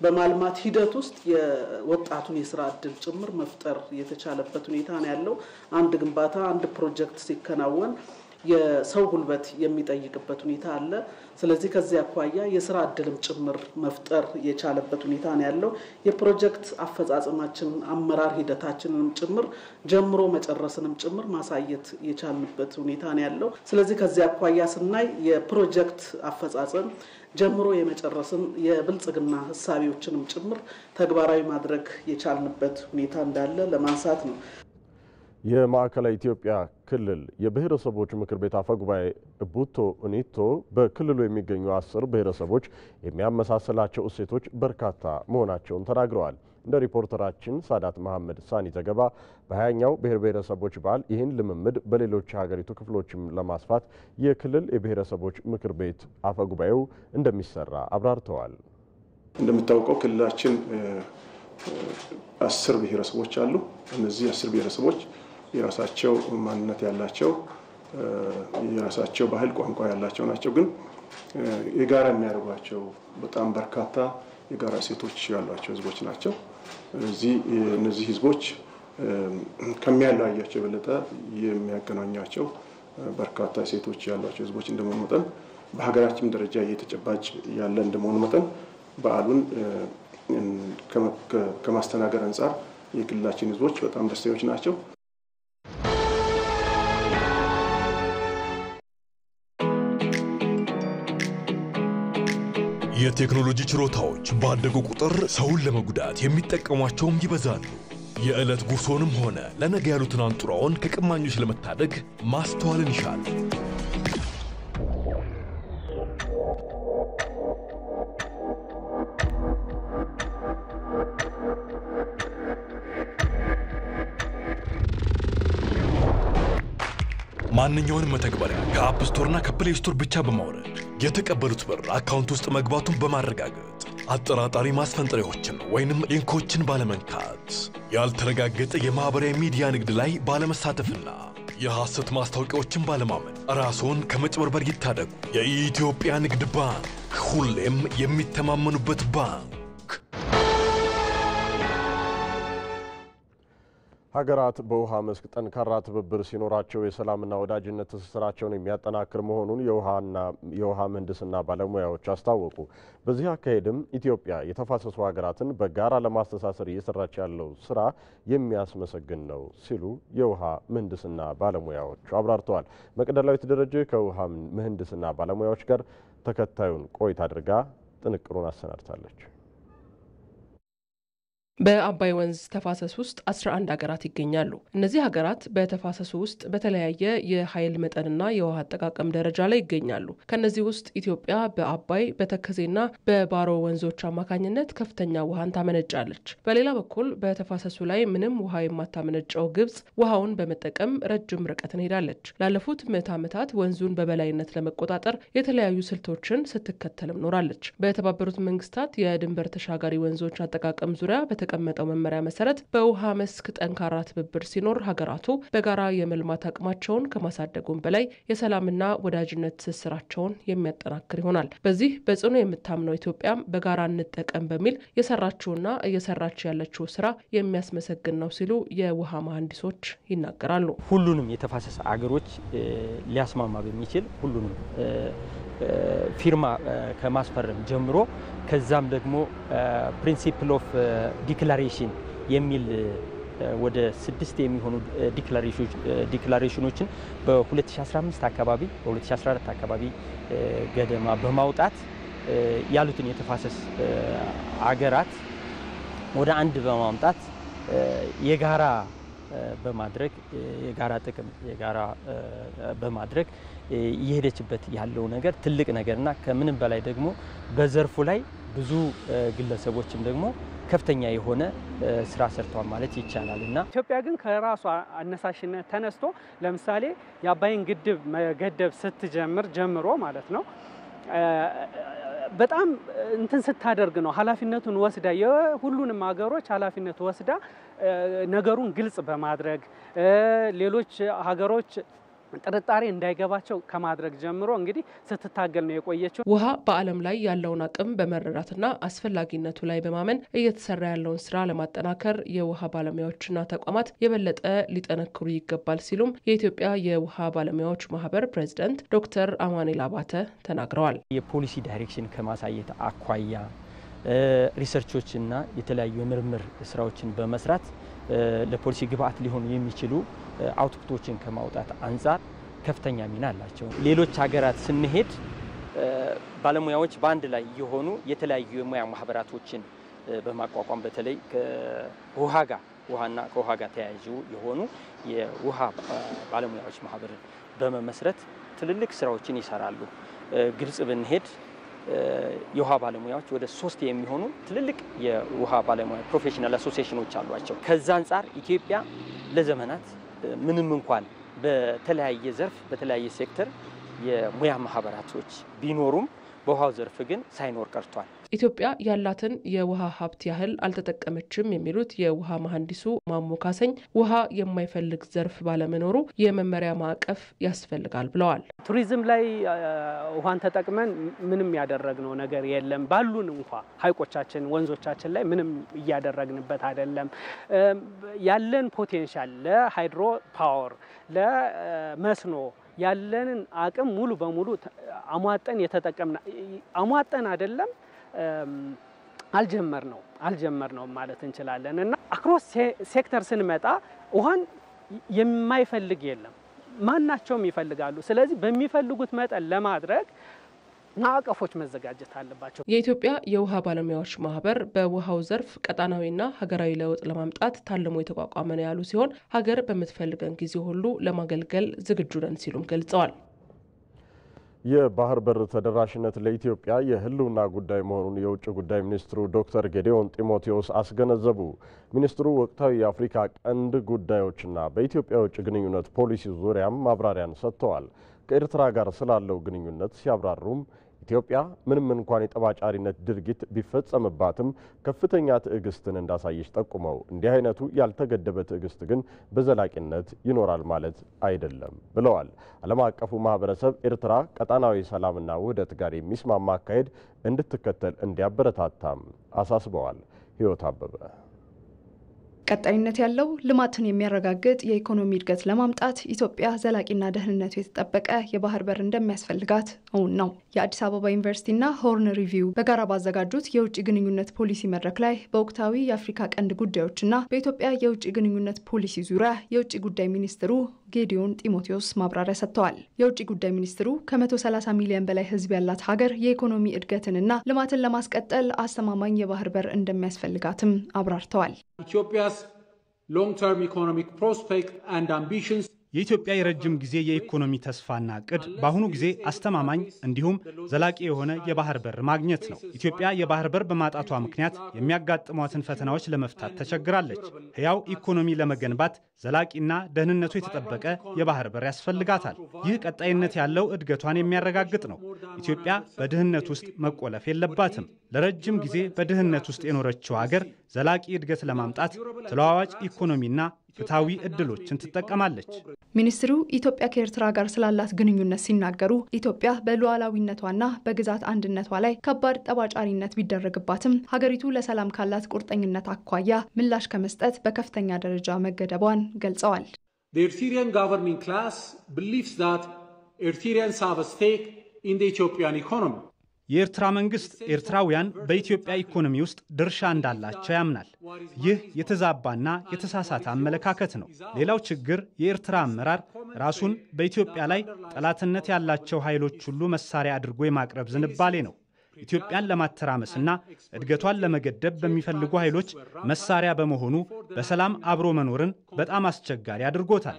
በማልማት ሂደት ውስጥ የወጣቱን የስራ ዕድል ጭምር መፍጠር የተቻለበት ሁኔታ ነው ያለው። አንድ ግንባታ አንድ ፕሮጀክት ሲከናወን የሰው ጉልበት የሚጠይቅበት ሁኔታ አለ። ስለዚህ ከዚህ አኳያ የስራ ዕድልም ጭምር መፍጠር የቻለበት ሁኔታ ነው ያለው። የፕሮጀክት አፈጻጸማችን አመራር ሂደታችንንም ጭምር ጀምሮ መጨረስንም ጭምር ማሳየት የቻልንበት ሁኔታ ነው ያለው። ስለዚህ ከዚህ አኳያ ስናይ የፕሮጀክት አፈጻጸም ጀምሮ የመጨረስን የብልጽግና ሐሳቢዎችንም ጭምር ተግባራዊ ማድረግ የቻልንበት ሁኔታ እንዳለ ለማንሳት ነው። የማዕከላዊ ኢትዮጵያ ክልል የብሔረሰቦች ምክር ቤት አፈጉባኤ ቡቶ ኡኒቶ በክልሉ የሚገኙ 10 ብሔረሰቦች የሚያመሳስላቸው እሴቶች በርካታ መሆናቸውን ተናግረዋል። እንደ ሪፖርተራችን ሳዳት መሐመድ ሳኒ ዘገባ በ20ኛው ብሔር ብሔረሰቦች በዓል ይህን ልምምድ በሌሎች ሀገሪቱ ክፍሎችም ለማስፋት የክልል የብሔረሰቦች ምክር ቤት አፈጉባኤው እንደሚሰራ አብራርተዋል። እንደምታውቀው ክልላችን 10 ብሔረሰቦች አሉ። እነዚህ 10 ብሔረሰቦች የራሳቸው ማንነት ያላቸው የራሳቸው ባህል፣ ቋንቋ ያላቸው ናቸው። ግን የጋራ የሚያደርጓቸው በጣም በርካታ የጋራ እሴቶች ያሏቸው ህዝቦች ናቸው። እነዚህ ህዝቦች ከሚያለያያቸው የበለጠ የሚያገናኛቸው በርካታ እሴቶች ያሏቸው ህዝቦች እንደመሆኑ መጠን በሀገራችን ደረጃ እየተጨባጭ ያለ እንደመሆኑ መጠን በዓሉን ከማስተናገድ አንጻር የክልላችን ህዝቦች በጣም ደስተኞች ናቸው። የቴክኖሎጂ ችሮታዎች ባደጉ ቁጥር ሰውን ለመጉዳት የሚጠቀሟቸውም ይበዛሉ። የዕለት ጉርሶንም ሆነ ለነገ ያሉትን አንጡራውን ከቀማኞች ለመታደግ ማስተዋልን ይሻል። ማንኛውንም መተግበሪያ ከአፕ ስቶርና ከፕሌይ ስቶር ብቻ በማውረድ የተቀበሉት ብር አካውንት ውስጥ መግባቱን በማረጋገጥ አጠራጣሪ ማስፈንጠሪያዎችን ወይንም ሊንኮችን ባለመንካት ያልተረጋገጠ የማህበራዊ ሚዲያ ንግድ ላይ ባለመሳተፍና የሐሰት ማስታወቂያዎችን ባለማመን ራስዎን ከመጭበርበር ይታደጉ። የኢትዮጵያ ንግድ ባንክ ሁሌም የሚተማመኑበት ባንክ። ሀገራት በውሃ መስክ ጠንካራ ትብብር ሲኖራቸው የሰላምና ወዳጅነት ትስስራቸውን የሚያጠናክር መሆኑን የውሃ ምህንድስና ባለሙያዎች አስታወቁ። በዚህ አካሄድም ኢትዮጵያ የተፋሰሱ ሀገራትን በጋራ ለማስተሳሰር እየሰራች ያለው ስራ የሚያስመሰግን ነው ሲሉ የውሃ ምህንድስና ባለሙያዎቹ አብራርተዋል። መቅደላዊት ደረጀ ከውሃ ምህንድስና ባለሙያዎች ጋር ተከታዩን ቆይታ አድርጋ ጥንቅሩን አሰናድታለች። በአባይ ወንዝ ተፋሰስ ውስጥ 11 ሀገራት ይገኛሉ። እነዚህ ሀገራት በተፋሰሱ ውስጥ በተለያየ የኃይል መጠንና የውሃ አጠቃቀም ደረጃ ላይ ይገኛሉ። ከነዚህ ውስጥ ኢትዮጵያ በአባይ በተከዜና በባሮ ወንዞች አማካኝነት ከፍተኛ ውሃን ታመነጫለች። በሌላ በኩል በተፋሰሱ ላይ ምንም ውሃ የማታመነጨው ግብጽ ውሃውን በመጠቀም ረጅም ርቀትን ሄዳለች። ላለፉት ምዕተ ዓመታት ወንዙን በበላይነት ለመቆጣጠር የተለያዩ ስልቶችን ስትከተልም ኖራለች። በተባበሩት መንግስታት የድንበር ተሻጋሪ ወንዞች አጠቃቀም ዙሪያ የተቀመጠው መመሪያ መሰረት በውሃ መስክ ጠንካራ ትብብር ሲኖር ሀገራቱ በጋራ የመልማት አቅማቸውን ከማሳደጉም በላይ የሰላምና ወዳጅነት ትስስራቸውን የሚያጠናክር ይሆናል። በዚህ በጽኑ የምታምነው ኢትዮጵያም በጋራ እንጠቀም በሚል የሰራችውና እየሰራች ያለችው ስራ የሚያስመሰግን ነው ሲሉ የውሃ መሐንዲሶች ይናገራሉ። ሁሉንም የተፋሰስ አገሮች ሊያስማማ በሚችል ሁሉንም ፊርማ ከማስፈረም ጀምሮ ከዛም ደግሞ ፕሪንሲፕል ኦፍ ዲክላሬሽን የሚል ወደ 6 የሚሆኑ ዲክላሬሽኖችን በ2015 አካባቢ በ2014 አካባቢ ገደማ በማውጣት ያሉትን የተፋሰስ አገራት ወደ አንድ በማምጣት የጋራ በማድረግ የጋራ ጥቅም የጋራ በማድረግ እየሄደችበት ያለው ነገር ትልቅ ነገርና ከምንም በላይ ደግሞ በዘርፉ ላይ ብዙ ግለሰቦችም ደግሞ ከፍተኛ የሆነ ስራ ሰርተዋል ማለት ይቻላልና ኢትዮጵያ ግን ከራሷ አነሳሽነት ተነስቶ ለምሳሌ የአባይን ግድብ መገደብ ስትጀምር ጀምሮ ማለት ነው በጣም እንትን ስታደርግ ነው ኃላፊነቱን ወስዳ የሁሉንም ሀገሮች ኃላፊነት ወስዳ ነገሩን ግልጽ በማድረግ ሌሎች ሀገሮች ጥርጣሬ እንዳይገባቸው ከማድረግ ጀምሮ እንግዲህ ስትታገል ነው የቆየችው። ውሃ በዓለም ላይ ያለውን አቅም በመረዳትና አስፈላጊነቱ ላይ በማመን እየተሰራ ያለውን ስራ ለማጠናከር የውሃ ባለሙያዎችና ተቋማት የበለጠ ሊጠነክሩ ይገባል ሲሉም የኢትዮጵያ የውሃ ባለሙያዎች ማህበር ፕሬዝዳንት ዶክተር አማኑኤል አባተ ተናግረዋል። የፖሊሲ ዳይሬክሽን ከማሳየት አኳያ ሪሰርቾችና የተለያዩ የምርምር ስራዎችን በመስራት ለፖሊሲ ግብአት ሊሆኑ የሚችሉ አውትፑቶችን ከማውጣት አንፃር ከፍተኛ ሚና አላቸው። ሌሎች ሀገራት ስንሄድ ባለሙያዎች በአንድ ላይ የሆኑ የተለያዩ የሙያ ማህበራቶችን በማቋቋም በተለይ ውሃና ከውሃ ጋር ተያያዥ የሆኑ የውሃ ባለሙያዎች ማህበር በመመስረት ትልልቅ ስራዎችን ይሰራሉ። ግብጽ ብንሄድ የውሃ ባለሙያዎች ወደ 3 የሚሆኑ ትልልቅ የውሃ ባለሙያ ፕሮፌሽናል አሶሲዬሽኖች አሏቸው። ከዛ አንፃር ኢትዮጵያ ለዘመናት ምንም እንኳን በተለያየ ዘርፍ በተለያየ ሴክተር የሙያ ማህበራቶች ቢኖሩም በውሃው ዘርፍ ግን ሳይኖር ቀርቷል። ኢትዮጵያ ያላትን የውሃ ሀብት ያህል አልተጠቀመችም የሚሉት የውሃ መሐንዲሱ ማሞካሰኝ ውሃ የማይፈልግ ዘርፍ ባለመኖሩ የመመሪያ ማዕቀፍ ያስፈልጋል ብለዋል። ቱሪዝም ላይ ውሃን ተጠቅመን ምንም ያደረግነው ነገር የለም። ባሉን እንኳን ሀይቆቻችን ወንዞቻችን ላይ ምንም እያደረግንበት አይደለም። ያለን ፖቴንሻል ለሃይድሮ ፓወር ለመስኖ ያለንን አቅም ሙሉ በሙሉ አሟጠን የተጠቀምና አሟጠን አይደለም አልጀመርነው ማለት እንችላለን። እና አክሮስ ሴክተር ስንመጣ ውሃን የማይፈልግ የለም፣ ማናቸውም ይፈልጋሉ። ስለዚህ በሚፈልጉት መጠን ለማድረግ ማዕቀፎች መዘጋጀት አለባቸው። የኢትዮጵያ የውሃ ባለሙያዎች ማህበር በውሃው ዘርፍ ቀጣናዊና ሀገራዊ ለውጥ ለማምጣት ታልሞ የተቋቋመ ነው ያሉ ሲሆን ሀገር በምትፈልገን ጊዜ ሁሉ ለማገልገል ዝግጁ ነን ሲሉም ገልጸዋል። የባህር በር ተደራሽነት ለኢትዮጵያ የህልውና ጉዳይ መሆኑን የውጭ ጉዳይ ሚኒስትሩ ዶክተር ጌዲዮን ጢሞቴዎስ አስገነዘቡ። ሚኒስትሩ ወቅታዊ የአፍሪካ ቀንድ ጉዳዮችና በኢትዮጵያ የውጭ ግንኙነት ፖሊሲ ዙሪያም ማብራሪያን ሰጥተዋል። ከኤርትራ ጋር ስላለው ግንኙነት ሲያብራሩም ኢትዮጵያ ምንም እንኳን የጠባጫሪነት ድርጊት ቢፈጸምባትም ከፍተኛ ትዕግስትን እንዳሳየች ጠቁመው እንዲህ አይነቱ ያልተገደበ ትዕግስት ግን በዘላቂነት ይኖራል ማለት አይደለም ብለዋል። ዓለም አቀፉ ማህበረሰብ ኤርትራ ቀጣናዊ ሰላምና ውህደት ጋር የሚስማማ አካሄድ እንድትከተል እንዲያበረታታም አሳስበዋል። ህይወት አበበ ቀጣይነት ያለው ልማትን የሚያረጋግጥ የኢኮኖሚ እድገት ለማምጣት ኢትዮጵያ ዘላቂና ደህንነቱ የተጠበቀ የባህር በር እንደሚያስፈልጋት እውን ነው። የአዲስ አበባ ዩኒቨርሲቲና ሆርን ሪቪው በጋራ ባዘጋጁት የውጭ ግንኙነት ፖሊሲ መድረክ ላይ በወቅታዊ የአፍሪካ ቀንድ ጉዳዮችና በኢትዮጵያ የውጭ ግንኙነት ፖሊሲ ዙሪያ የውጭ ጉዳይ ሚኒስትሩ ጌዲዮን ጢሞቴዎስ ማብራሪያ ሰጥተዋል። የውጭ ጉዳይ ሚኒስትሩ ከ130 ሚሊዮን በላይ ሕዝብ ያላት ሀገር የኢኮኖሚ እድገትንና ልማትን ለማስቀጠል አስተማማኝ የባህር በር እንደሚያስፈልጋትም አብራርተዋል። ኢትዮጵያስ long-term economic prospect and ambitions የኢትዮጵያ የረጅም ጊዜ የኢኮኖሚ ተስፋና ዕቅድ በአሁኑ ጊዜ አስተማማኝ እንዲሁም ዘላቂ የሆነ የባህር በር ማግኘት ነው። ኢትዮጵያ የባህር በር በማጣቷ ምክንያት የሚያጋጥሟትን ፈተናዎች ለመፍታት ተቸግራለች። ሕያው ኢኮኖሚ ለመገንባት ዘላቂና ደህንነቱ የተጠበቀ የባህር በር ያስፈልጋታል። ይህ ቀጣይነት ያለው እድገቷን የሚያረጋግጥ ነው። ኢትዮጵያ በድህነት ውስጥ መቆለፍ የለባትም። ለረጅም ጊዜ በድህነት ውስጥ የኖረችው ሀገር ዘላቂ እድገት ለማምጣት ተለዋዋጭ ኢኮኖሚና ፍትሃዊ እድሎችን ትጠቀማለች። ሚኒስትሩ ኢትዮጵያ ከኤርትራ ጋር ስላላት ግንኙነት ሲናገሩ ኢትዮጵያ በሉዓላዊነቷና በግዛት አንድነቷ ላይ ከባድ ጠባጫሪነት ቢደረግባትም ሀገሪቱ ለሰላም ካላት ቁርጠኝነት አኳያ ምላሽ ከመስጠት በከፍተኛ ደረጃ መገደቧን ገልጸዋል። The Eritrean governing class believes that Eritreans have a stake in the Ethiopian economy. የኤርትራ መንግስት ኤርትራውያን በኢትዮጵያ ኢኮኖሚ ውስጥ ድርሻ እንዳላቸው ያምናል። ይህ የተዛባና የተሳሳተ አመለካከት ነው። ሌላው ችግር የኤርትራ አመራር ራሱን በኢትዮጵያ ላይ ጠላትነት ያላቸው ኃይሎች ሁሉ መሳሪያ አድርጎ የማቅረብ ዝንባሌ ነው። ኢትዮጵያን ለማተራመስና እድገቷን ለመገደብ በሚፈልጉ ኃይሎች መሳሪያ በመሆኑ በሰላም አብሮ መኖርን በጣም አስቸጋሪ አድርጎታል።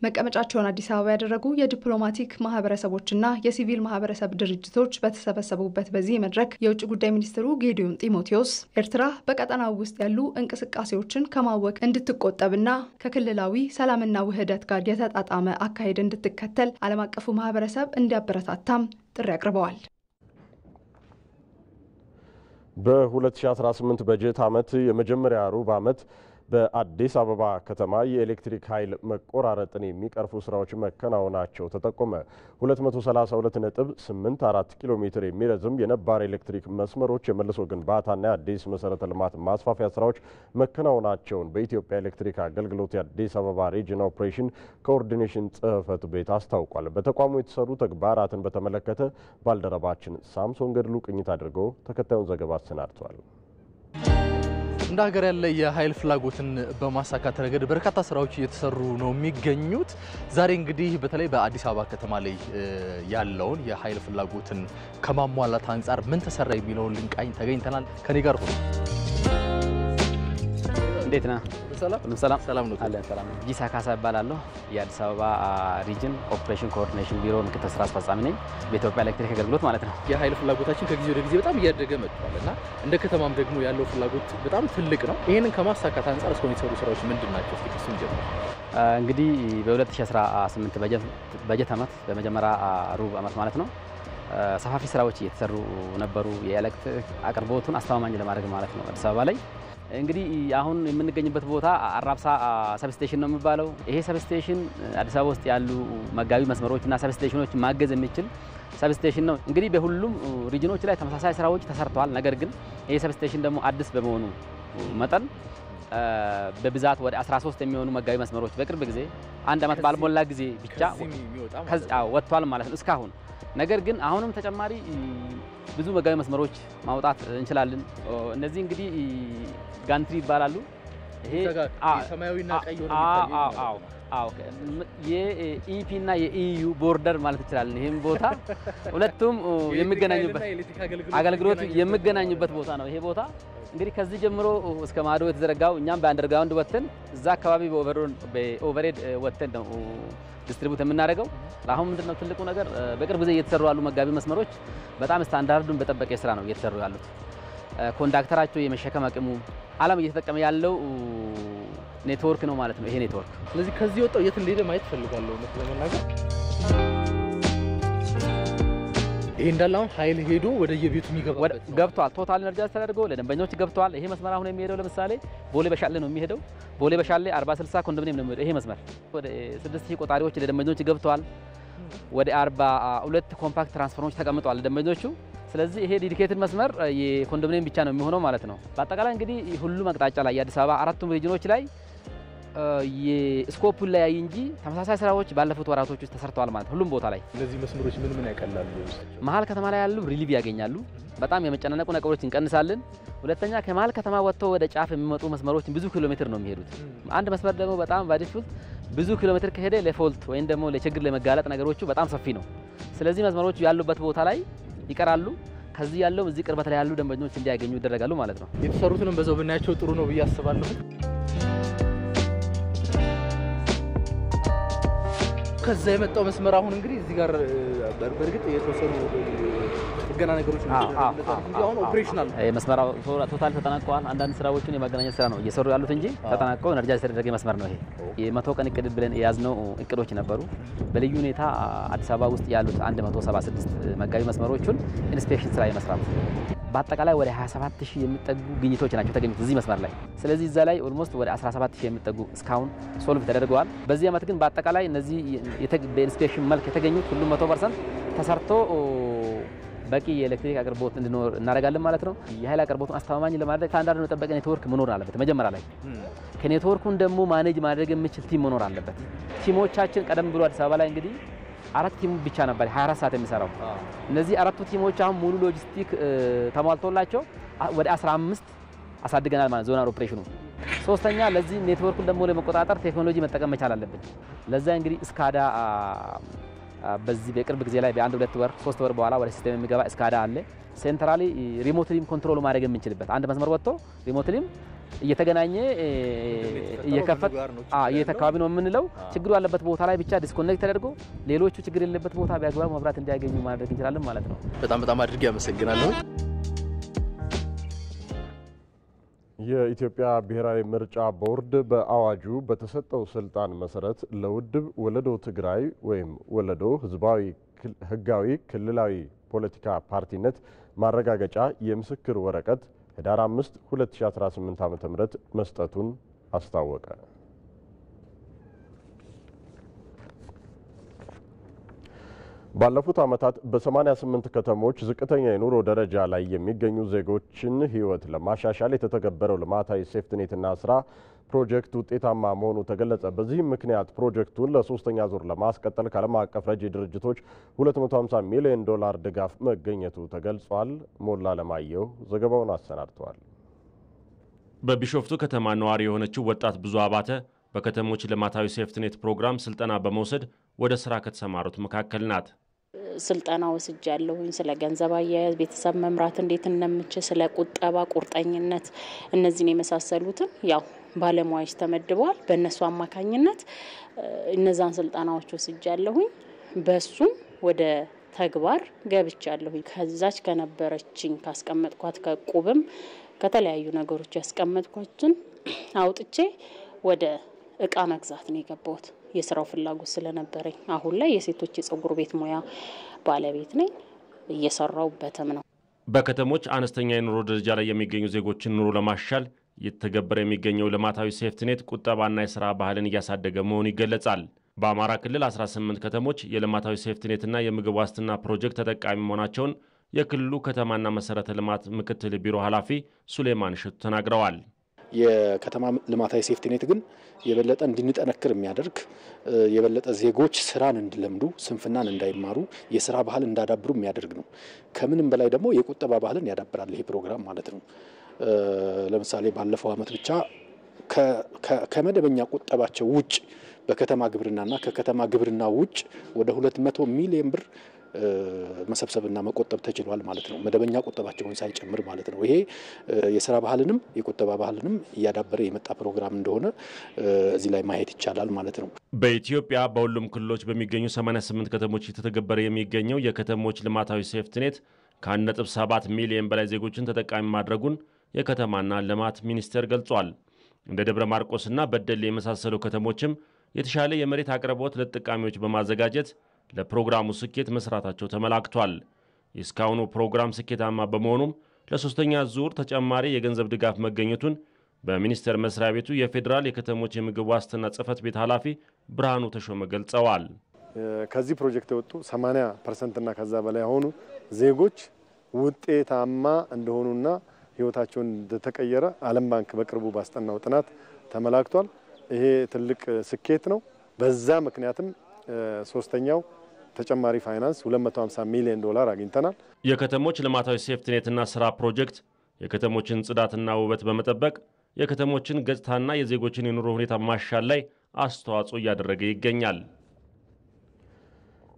መቀመጫቸውን አዲስ አበባ ያደረጉ የዲፕሎማቲክ ማህበረሰቦችና የሲቪል ማህበረሰብ ድርጅቶች በተሰበሰቡበት በዚህ መድረክ የውጭ ጉዳይ ሚኒስትሩ ጌዲዮን ጢሞቴዎስ ኤርትራ በቀጠናው ውስጥ ያሉ እንቅስቃሴዎችን ከማወቅ እንድትቆጠብና ከክልላዊ ሰላምና ውህደት ጋር የተጣጣመ አካሄድ እንድትከተል ዓለም አቀፉ ማህበረሰብ እንዲያበረታታም ጥሪ አቅርበዋል። በ2018 በጀት ዓመት የመጀመሪያ ሩብ ዓመት በአዲስ አበባ ከተማ የኤሌክትሪክ ኃይል መቆራረጥን የሚቀርፉ ስራዎች መከናወናቸው ተጠቆመ። 232.84 ኪሎ ሜትር የሚረዝም የነባር ኤሌክትሪክ መስመሮች የመልሶ ግንባታና የአዲስ መሰረተ ልማት ማስፋፊያ ስራዎች መከናወናቸውን በኢትዮጵያ ኤሌክትሪክ አገልግሎት የአዲስ አበባ ሪጅን ኦፕሬሽን ኮኦርዲኔሽን ጽሕፈት ቤት አስታውቋል። በተቋሙ የተሰሩ ተግባራትን በተመለከተ ባልደረባችን ሳምሶን ገድሉ ቅኝት አድርጎ ተከታዩን ዘገባ አሰናድቷል። እንደ ሀገር ያለ የኃይል ፍላጎትን በማሳካት ረገድ በርካታ ስራዎች እየተሰሩ ነው የሚገኙት። ዛሬ እንግዲህ በተለይ በአዲስ አበባ ከተማ ላይ ያለውን የኃይል ፍላጎትን ከማሟላት አንጻር ምን ተሰራ የሚለውን ልንቃኝ ተገኝተናል። ከኔ ጋር ሆኖ እንዴት ነህ? ሰላም ሰላም ነው። አለን ሰላም። ጂሳ ካሳ እባላለሁ። የአዲስ አበባ ሪጅን ኦፕሬሽን ኮኦርዲኔሽን ቢሮ ምክትል ስራ አስፈጻሚ ነኝ። በኢትዮጵያ ኤሌክትሪክ አገልግሎት ማለት ነው። የኃይል ፍላጎታችን ከጊዜ ወደ ጊዜ በጣም እያደገ መጥቷልና እንደ ከተማም ደግሞ ያለው ፍላጎት በጣም ትልቅ ነው። ይሄንን ከማሳካት አንጻር እስካሁን የተሰሩ ስራዎች ምንድን ናቸው? እስኪ እሱን ጀምር። እንግዲህ በ2018 በጀት ዓመት በመጀመሪያ ሩብ ዓመት ማለት ነው ሰፋፊ ስራዎች እየተሰሩ ነበሩ። የኤሌክትሪክ አቅርቦቱን አስተማማኝ ለማድረግ ማለት ነው። አዲስ አበባ ላይ እንግዲህ አሁን የምንገኝበት ቦታ አራብሳ ሰብስቴሽን ነው የሚባለው። ይሄ ሰብስቴሽን አዲስ አበባ ውስጥ ያሉ መጋቢ መስመሮችና ሰብስቴሽኖች ማገዝ የሚችል ሰብስቴሽን ነው። እንግዲህ በሁሉም ሪጅኖች ላይ ተመሳሳይ ስራዎች ተሰርተዋል። ነገር ግን ይሄ ሰብስቴሽን ደግሞ አዲስ በመሆኑ መጠን በብዛት ወደ 13 የሚሆኑ መጋቢ መስመሮች በቅርብ ጊዜ አንድ ዓመት ባልሞላ ጊዜ ብቻ ወጥቷል ማለት ነው እስካሁን። ነገር ግን አሁንም ተጨማሪ ብዙ መጋቢ መስመሮች ማውጣት እንችላለን። እነዚህ እንግዲህ ጋንትሪ ይባላሉ። ይሄ ሰማያዊና ቀይ ሆኖ የኢፒ እና የኢዩ ቦርደር ማለት እንችላለን። ይሄም ቦታ ሁለቱም የሚገናኙበት አገልግሎት የሚገናኙበት ቦታ ነው። ይሄ ቦታ እንግዲህ ከዚህ ጀምሮ እስከ ማዶ የተዘረጋው እኛም በአንደርግራውንድ ወጥተን እዛ አካባቢ በኦቨርሄድ ወጥተን ነው ዲስትሪቢዩት የምናደርገው። አሁን ምንድነው ትልቁ ነገር በቅርብ ጊዜ እየተሰሩ ያሉ መጋቢ መስመሮች በጣም ስታንዳርዱን በጠበቀ ስራ ነው እየተሰሩ ያሉት። ኮንዳክተራቸው የመሸከም አቅሙ ዓለም እየተጠቀመ ያለው ኔትወርክ ነው ማለት ነው። ይሄ ኔትወርክ ስለዚህ ከዚህ ወጣው የት እንደሄደ ማየት ፈልጋለሁ ለማናገር። ይሄ እንዳለ አሁን ኃይል ሄዶ ወደ የቤቱ የሚገባበት ገብቷል። ቶታል ኤነርጂ ተደርጎ ለደንበኞች ገብቷል። ይሄ መስመር አሁን የሚሄደው ለምሳሌ ቦሌ በሻሌ ነው የሚሄደው። ቦሌ በሻሌ 40/60 ኮንዶሚኒየም ነው የሚሄደው ይሄ መስመር። ወደ 6000 ቆጣሪዎች ለደንበኞች ገብተዋል። ወደ 42 ኮምፓክት ትራንስፎርመሮች ተቀምጠዋል ለደንበኞቹ። ስለዚህ ይሄ ዲዲኬትድ መስመር የኮንዶሚኒየም ብቻ ነው የሚሆነው ማለት ነው። በአጠቃላይ እንግዲህ ሁሉም አቅጣጫ ላይ የአዲስ አበባ አራቱም ሪጅኖች ላይ የስኮፑን ላይ እንጂ ተመሳሳይ ስራዎች ባለፉት ወራቶች ውስጥ ተሰርተዋል ማለት ሁሉም ቦታ ላይ። እነዚህ መስመሮች ምን ያቀላሉ? መሀል ከተማ ላይ ያሉ ሪሊቭ ያገኛሉ። በጣም የመጨናነቁ ነገሮች እንቀንሳለን። ሁለተኛ ከመሀል ከተማ ወጥተው ወደ ጫፍ የሚመጡ መስመሮች ብዙ ኪሎ ሜትር ነው የሚሄዱት። አንድ መስመር ደግሞ በጣም ባዲፉልት ብዙ ኪሎ ሜትር ከሄደ ለፎልት ወይም ደግሞ ለችግር ለመጋለጥ ነገሮቹ በጣም ሰፊ ነው። ስለዚህ መስመሮቹ ያሉበት ቦታ ላይ ይቀራሉ። ከዚህ ያለው እዚህ ቅርበት ላይ ያሉ ደንበኞች እንዲያገኙ ይደረጋሉ ማለት ነው። የተሰሩትንም በዛው ብናያቸው ጥሩ ነው ብዬ አስባለሁ። ከዛ የመጣው መስመር አሁን እንግዲህ እዚህ ጋር በርግጥ የተወሰኑ ጥገና ነገሮች አሁን ኦፕሬሽናል መስመራው ቶታል ተጠናቀዋል። አንዳንድ ስራዎችን የማገናኘት ስራ ነው እየሰሩ ያሉት እንጂ ተጠናቀው ኢነርጃይዝ የተደረገ መስመር ነው። ይሄ የ100 ቀን እቅድ ብለን የያዝነው እቅዶች ነበሩ። በልዩ ሁኔታ አዲስ አበባ ውስጥ ያሉት 176 መጋቢ መስመሮችን ኢንስፔክሽን ስራ የመስራት በአጠቃላይ ወደ 27000 የሚጠጉ ግኝቶች ናቸው ተገኙት እዚህ መስመር ላይ። ስለዚህ እዛ ላይ ኦልሞስት ወደ 17000 የሚጠጉ እስካሁን ሶልቭ ተደርገዋል። በዚህ ዓመት ግን በአጠቃላይ እነዚህ በኢንስፔክሽን መልክ የተገኙት ሁሉም 100% ተሰርቶ በቂ የኤሌክትሪክ አቅርቦት እንዲኖር እናደርጋለን ማለት ነው። የኃይል አቅርቦቱን አስተማማኝ ለማድረግ ስታንዳርዱን የጠበቀ ኔትወርክ መኖር አለበት። መጀመሪያ ላይ ከኔትወርኩን ደግሞ ማኔጅ ማድረግ የሚችል ቲም መኖር አለበት። ቲሞቻችን ቀደም ብሎ አዲስ አበባ ላይ እንግዲህ 4 ቲም ብቻ ነበር 24 ሰዓት የሚሰራው። እነዚህ 4ቱ ቲሞች አሁን ሙሉ ሎጂስቲክ ተሟልቶላቸው ወደ 15 አሳድገናል ማለት ዞናል ኦፕሬሽኑ። ሶስተኛ ለዚህ ኔትወርኩን ደግሞ ለመቆጣጠር ቴክኖሎጂ መጠቀም መቻል አለብን። ለዛ እንግዲህ ስካዳ በዚህ በቅርብ ጊዜ ላይ በ1 2 ወር 3 ወር በኋላ ወደ ሲስተም የሚገባ ስካዳ አለ። ሴንትራሊ ሪሞትሊም ኮንትሮል ማድረግ የምንችልበት አንድ መስመር ወጥቶ ሪሞትሊም እየተገናኘ እየከፈት እየተካባቢ ነው የምንለው ችግሩ ያለበት ቦታ ላይ ብቻ ዲስኮኔክት ተደርጎ ሌሎቹ ችግር የሌለበት ቦታ በአግባቡ መብራት እንዲያገኙ ማድረግ እንችላለን ማለት ነው። በጣም አድርጌ አመሰግናለሁ። የኢትዮጵያ ብሔራዊ ምርጫ ቦርድ በአዋጁ በተሰጠው ስልጣን መሰረት ለውድብ ወለዶ ትግራይ ወይም ወለዶ ህጋዊ ክልላዊ ፖለቲካ ፓርቲነት ማረጋገጫ የምስክር ወረቀት ህዳር 5 2018 ዓ.ም መስጠቱን አስታወቀ። ባለፉት ዓመታት በ88 ከተሞች ዝቅተኛ የኑሮ ደረጃ ላይ የሚገኙ ዜጎችን ህይወት ለማሻሻል የተተገበረው ልማታዊ ሴፍትኔትና ስራ ፕሮጀክት ውጤታማ መሆኑ ተገለጸ። በዚህም ምክንያት ፕሮጀክቱን ለሶስተኛ ዙር ለማስቀጠል ከዓለም አቀፍ ረጂ ድርጅቶች $250 ሚሊዮን ድጋፍ መገኘቱ ተገልጿል። ሞላ ለማየሁ ዘገባውን አሰናድተዋል። በቢሾፍቱ ከተማ ነዋሪ የሆነችው ወጣት ብዙ አባተ በከተሞች ልማታዊ ሴፍትኔት ፕሮግራም ስልጠና በመውሰድ ወደ ስራ ከተሰማሩት መካከል ናት። ስልጠና ወስጃለሁኝ ስለ ገንዘብ አያያዝ፣ ቤተሰብ መምራት እንዴት እንደምችል፣ ስለ ቁጠባ ቁርጠኝነት፣ እነዚህን የመሳሰሉትን ያው ባለሙያዎች ተመድበዋል። በእነሱ አማካኝነት እነዛን ስልጠናዎች ወስጃለሁኝ። በሱም ወደ ተግባር ገብቻለሁኝ። ከዛች ከነበረችኝ ካስቀመጥኳት ከቁብም ከተለያዩ ነገሮች ያስቀመጥኳችን አውጥቼ ወደ እቃ መግዛት ነው የገባሁት። የስራው ፍላጎት ስለነበረኝ አሁን ላይ የሴቶች የጸጉር ቤት ሙያ ባለቤት ነኝ። እየሰራውበትም ነው። በከተሞች አነስተኛ የኑሮ ደረጃ ላይ የሚገኙ ዜጎችን ኑሮ ለማሻሻል እየተገበረ የሚገኘው ልማታዊ ሴፍትኔት ቁጠባና የስራ ባህልን እያሳደገ መሆኑ ይገለጻል። በአማራ ክልል 18 ከተሞች የልማታዊ ሴፍትኔትና የምግብ ዋስትና ፕሮጀክት ተጠቃሚ መሆናቸውን የክልሉ ከተማና መሰረተ ልማት ምክትል ቢሮ ኃላፊ ሱሌማን እሸቱ ተናግረዋል። የከተማ ልማታዊ ሴፍትኔት ግን የበለጠ እንድንጠነክር የሚያደርግ የበለጠ ዜጎች ስራን እንዲለምዱ፣ ስንፍናን እንዳይማሩ፣ የስራ ባህል እንዳዳብሩ የሚያደርግ ነው። ከምንም በላይ ደግሞ የቁጠባ ባህልን ያዳብራል ይሄ ፕሮግራም ማለት ነው። ለምሳሌ ባለፈው ዓመት ብቻ ከመደበኛ ቁጠባቸው ውጭ በከተማ ግብርናና ከከተማ ግብርና ውጭ ወደ 200 ሚሊዮን ብር መሰብሰብና መቆጠብ ተችሏል ማለት ነው። መደበኛ ቁጠባቸውን ሳይጨምር ማለት ነው። ይሄ የስራ ባህልንም የቁጠባ ባህልንም እያዳበረ የመጣ ፕሮግራም እንደሆነ እዚህ ላይ ማየት ይቻላል ማለት ነው። በኢትዮጵያ በሁሉም ክልሎች በሚገኙ 88 ከተሞች የተተገበረ የሚገኘው የከተሞች ልማታዊ ሴፍትኔት ከ1.7 ሚሊዮን በላይ ዜጎችን ተጠቃሚ ማድረጉን የከተማና ልማት ሚኒስቴር ገልጿል። እንደ ደብረ ማርቆስና በደሌ የመሳሰሉ ከተሞችም የተሻለ የመሬት አቅርቦት ለተጠቃሚዎች በማዘጋጀት ለፕሮግራሙ ስኬት መስራታቸው ተመላክቷል። የስካውኑ ፕሮግራም ስኬታማ በመሆኑም ለሶስተኛ ዙር ተጨማሪ የገንዘብ ድጋፍ መገኘቱን በሚኒስቴር መስሪያ ቤቱ የፌዴራል የከተሞች የምግብ ዋስትና ጽሕፈት ቤት ኃላፊ ብርሃኑ ተሾመ ገልጸዋል። ከዚህ ፕሮጀክት የወጡ 80% እና ከዛ በላይ የሆኑ ዜጎች ውጤታማ እንደሆኑና ህይወታቸውን እንደተቀየረ ዓለም ባንክ በቅርቡ ባስጠናው ጥናት ተመላክቷል። ይሄ ትልቅ ስኬት ነው። በዛ ምክንያትም ሶስተኛው ተጨማሪ ፋይናንስ $250 ሚሊዮን አግኝተናል። የከተሞች ልማታዊ ሴፍትኔትና ስራ ፕሮጀክት የከተሞችን ጽዳትና ውበት በመጠበቅ የከተሞችን ገጽታና የዜጎችን የኑሮ ሁኔታ ማሻሻል ላይ አስተዋጽኦ እያደረገ ይገኛል።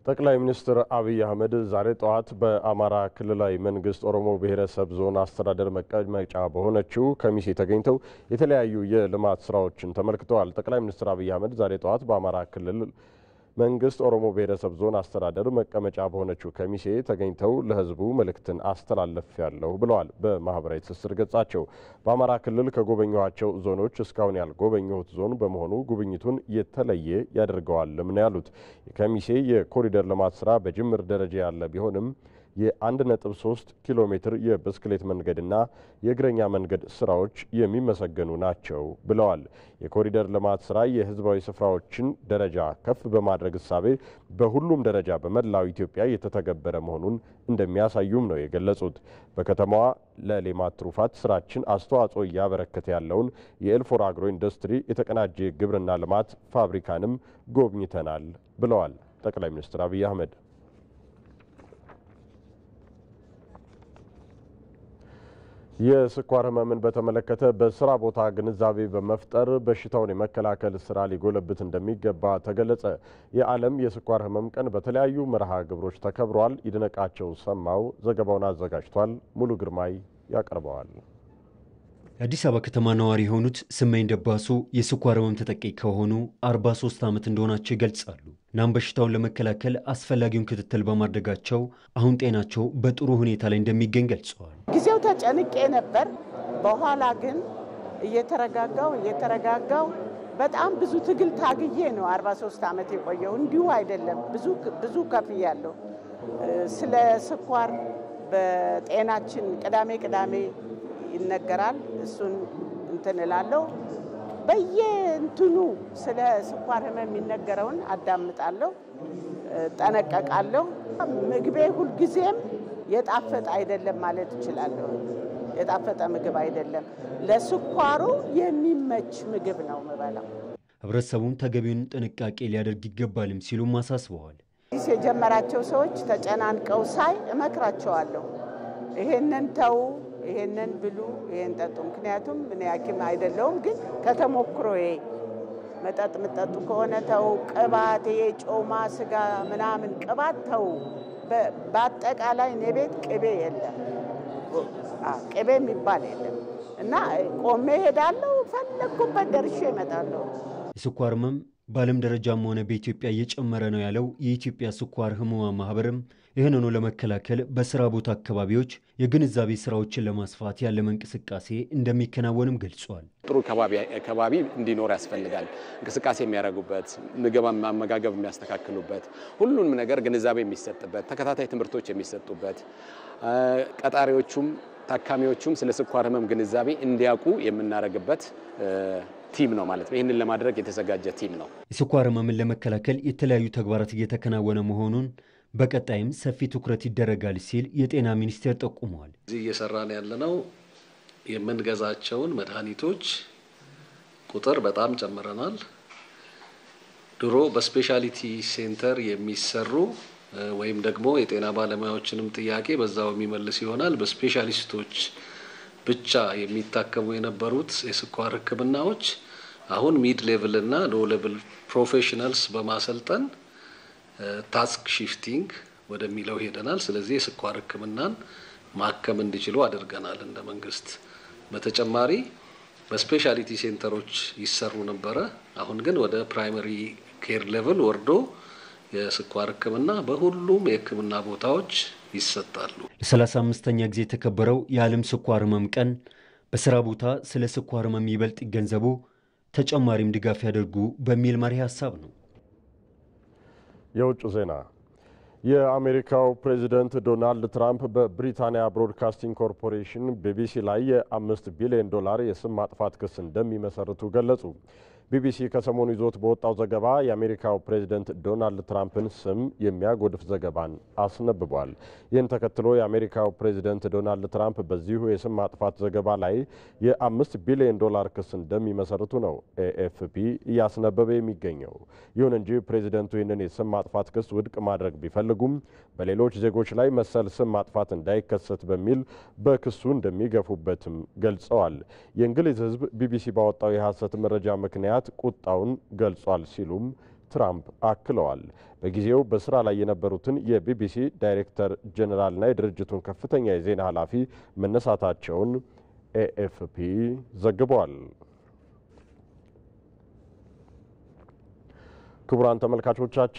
ጠቅላይ ሚኒስትር አብይ አህመድ ዛሬ ጠዋት በአማራ ክልላዊ መንግስት ኦሮሞ ብሔረሰብ ዞን አስተዳደር መቀመጫ በሆነችው ከሚሴ ተገኝተው የተለያዩ የልማት ስራዎችን ተመልክተዋል። ጠቅላይ ሚኒስትር አብይ አህመድ ዛሬ ጠዋት በአማራ ክልል መንግስት ኦሮሞ ብሔረሰብ ዞን አስተዳደር መቀመጫ በሆነችው ከሚሴ ተገኝተው ለህዝቡ መልእክትን አስተላለፊያለሁ ብለዋል። በማህበራዊ ትስስር ገጻቸው በአማራ ክልል ከጎበኘኋቸው ዞኖች እስካሁን ያልጎበኘሁት ዞን በመሆኑ ጉብኝቱን የተለየ ያደርገዋልም ነው ያሉት። ከሚሴ የኮሪደር ልማት ስራ በጅምር ደረጃ ያለ ቢሆንም የ1.3 ኪሎ ሜትር የብስክሌት መንገድና የእግረኛ መንገድ ስራዎች የሚመሰገኑ ናቸው ብለዋል። የኮሪደር ልማት ስራ የህዝባዊ ስፍራዎችን ደረጃ ከፍ በማድረግ እሳቤ በሁሉም ደረጃ በመላው ኢትዮጵያ የተተገበረ መሆኑን እንደሚያሳዩም ነው የገለጹት። በከተማዋ ለሌማት ትሩፋት ስራችን አስተዋጽኦ እያበረከተ ያለውን የኤልፎር አግሮ ኢንዱስትሪ የተቀናጀ ግብርና ልማት ፋብሪካንም ጎብኝተናል ብለዋል ጠቅላይ ሚኒስትር አብይ አህመድ። የስኳር ህመምን በተመለከተ በስራ ቦታ ግንዛቤ በመፍጠር በሽታውን የመከላከል ስራ ሊጎለብት እንደሚገባ ተገለጸ። የዓለም የስኳር ህመም ቀን በተለያዩ መርሃ ግብሮች ተከብሯል። ይድነቃቸው ሰማው ዘገባውን አዘጋጅቷል። ሙሉ ግርማይ ያቀርበዋል። የአዲስ አበባ ከተማ ነዋሪ የሆኑት ስመኝ ደባሶ የስኳር ህመም ተጠቂ ከሆኑ 43 ዓመት እንደሆናቸው ይገልጻሉ። እናም በሽታውን ለመከላከል አስፈላጊውን ክትትል በማድረጋቸው አሁን ጤናቸው በጥሩ ሁኔታ ላይ እንደሚገኝ ገልጸዋል። ጊዜው ተጨንቄ ነበር። በኋላ ግን እየተረጋጋው በጣም ብዙ ትግል ታግዬ ነው 43 ዓመት የቆየው። እንዲሁ አይደለም፣ ብዙ ከፍያለሁ። ስለ ስኳር በጤናችን ቅዳሜ ይነገራል። እሱን እንትን እላለሁ። በየእንትኑ ስለ ስኳር ህመም የሚነገረውን አዳምጣለሁ፣ ጠነቀቃለሁ። ምግቤ ሁልጊዜም የጣፈጠ አይደለም ማለት እችላለሁ። የጣፈጠ ምግብ አይደለም፣ ለስኳሩ የሚመች ምግብ ነው የምበላው። ህብረተሰቡም ተገቢውን ጥንቃቄ ሊያደርግ ይገባልም ሲሉም አሳስበዋል። የጀመራቸው ሰዎች ተጨናንቀው ሳይ እመክራቸዋለሁ። ይሄንን ተው፣ ይሄንን ብሉ፣ ይሄን ጠጡ። ምክንያቱም እኔ ሐኪም አይደለሁም፣ ግን ከተሞክሮዬ መጠጥ ምጠጡ ከሆነ ተው። ቅባት፣ ጮማ፣ ስጋ ምናምን ቅባት ተው። በአጠቃላይ እኔ ቤት ቅቤ የለም፣ ቅቤ የሚባል የለም እና ቆሜ ሄዳለሁ፣ ፈለግኩበት ደርሼ እመጣለሁ። የስኳር ህመም በዓለም ደረጃም ሆነ በኢትዮጵያ እየጨመረ ነው ያለው የኢትዮጵያ ስኳር ህሙማን ማህበርም ይህንኑ ለመከላከል በስራ ቦታ አካባቢዎች የግንዛቤ ስራዎችን ለማስፋት ያለመ እንቅስቃሴ እንደሚከናወንም ገልጿል። ጥሩ ከባቢ እንዲኖር ያስፈልጋል። እንቅስቃሴ የሚያደርጉበት፣ ምግብ አመጋገብ የሚያስተካክሉበት፣ ሁሉንም ነገር ግንዛቤ የሚሰጥበት፣ ተከታታይ ትምህርቶች የሚሰጡበት፣ ቀጣሪዎቹም ታካሚዎቹም ስለ ስኳር ህመም ግንዛቤ እንዲያውቁ የምናደርግበት ቲም ነው ማለት ነው። ይህንን ለማድረግ የተዘጋጀ ቲም ነው። የስኳር ህመምን ለመከላከል የተለያዩ ተግባራት እየተከናወነ መሆኑን በቀጣይም ሰፊ ትኩረት ይደረጋል ሲል የጤና ሚኒስቴር ጠቁሟል። እዚህ እየሰራን ያለነው የምንገዛቸውን መድኃኒቶች ቁጥር በጣም ጨምረናል። ድሮ በስፔሻሊቲ ሴንተር የሚሰሩ ወይም ደግሞ የጤና ባለሙያዎችንም ጥያቄ በዛው የሚመልስ ይሆናል። በስፔሻሊስቶች ብቻ የሚታከሙ የነበሩት የስኳር ህክምናዎች አሁን ሚድ ሌቭል እና ሎ ሌቭል ፕሮፌሽናልስ በማሰልጠን ታስክ ሺፍቲንግ ወደሚለው ሄደናል። ስለዚህ የስኳር ህክምናን ማከም እንዲችሉ አድርገናል እንደ መንግስት። በተጨማሪ በስፔሻሊቲ ሴንተሮች ይሰሩ ነበረ። አሁን ግን ወደ ፕራይመሪ ኬር ሌቭል ወርዶ የስኳር ህክምና በሁሉም የህክምና ቦታዎች ይሰጣሉ። ለ35ኛ ጊዜ የተከበረው የዓለም ስኳር ህመም ቀን በስራ ቦታ ስለ ስኳር ህመም ይበልጥ ይገንዘቡ፣ ተጨማሪም ድጋፍ ያደርጉ በሚል መሪ ሀሳብ ነው። የውጭ ዜና። የአሜሪካው ፕሬዚደንት ዶናልድ ትራምፕ በብሪታንያ ብሮድካስቲንግ ኮርፖሬሽን ቢቢሲ ላይ የ5 ቢሊዮን ዶላር የስም ማጥፋት ክስ እንደሚመሰርቱ ገለጹ። ቢቢሲ ከሰሞኑ ይዞት በወጣው ዘገባ የአሜሪካው ፕሬዚደንት ዶናልድ ትራምፕን ስም የሚያጎድፍ ዘገባን አስነብቧል። ይህን ተከትሎ የአሜሪካው ፕሬዚደንት ዶናልድ ትራምፕ በዚሁ የስም ማጥፋት ዘገባ ላይ የ5 ቢሊዮን ዶላር ክስ እንደሚመሰርቱ ነው ኤኤፍፒ እያስነበበ የሚገኘው። ይሁን እንጂ ፕሬዚደንቱ ይህንን የስም ማጥፋት ክስ ውድቅ ማድረግ ቢፈልጉም በሌሎች ዜጎች ላይ መሰል ስም ማጥፋት እንዳይከሰት በሚል በክሱ እንደሚገፉበትም ገልጸዋል። የእንግሊዝ ሕዝብ ቢቢሲ ባወጣው የሐሰት መረጃ ምክንያት ምክንያት ቁጣውን ገልጿል ሲሉም ትራምፕ አክለዋል። በጊዜው በስራ ላይ የነበሩትን የቢቢሲ ዳይሬክተር ጀነራልና የድርጅቱን ከፍተኛ የዜና ኃላፊ መነሳታቸውን ኤኤፍፒ ዘግቧል። ክቡራን ተመልካቾቻችን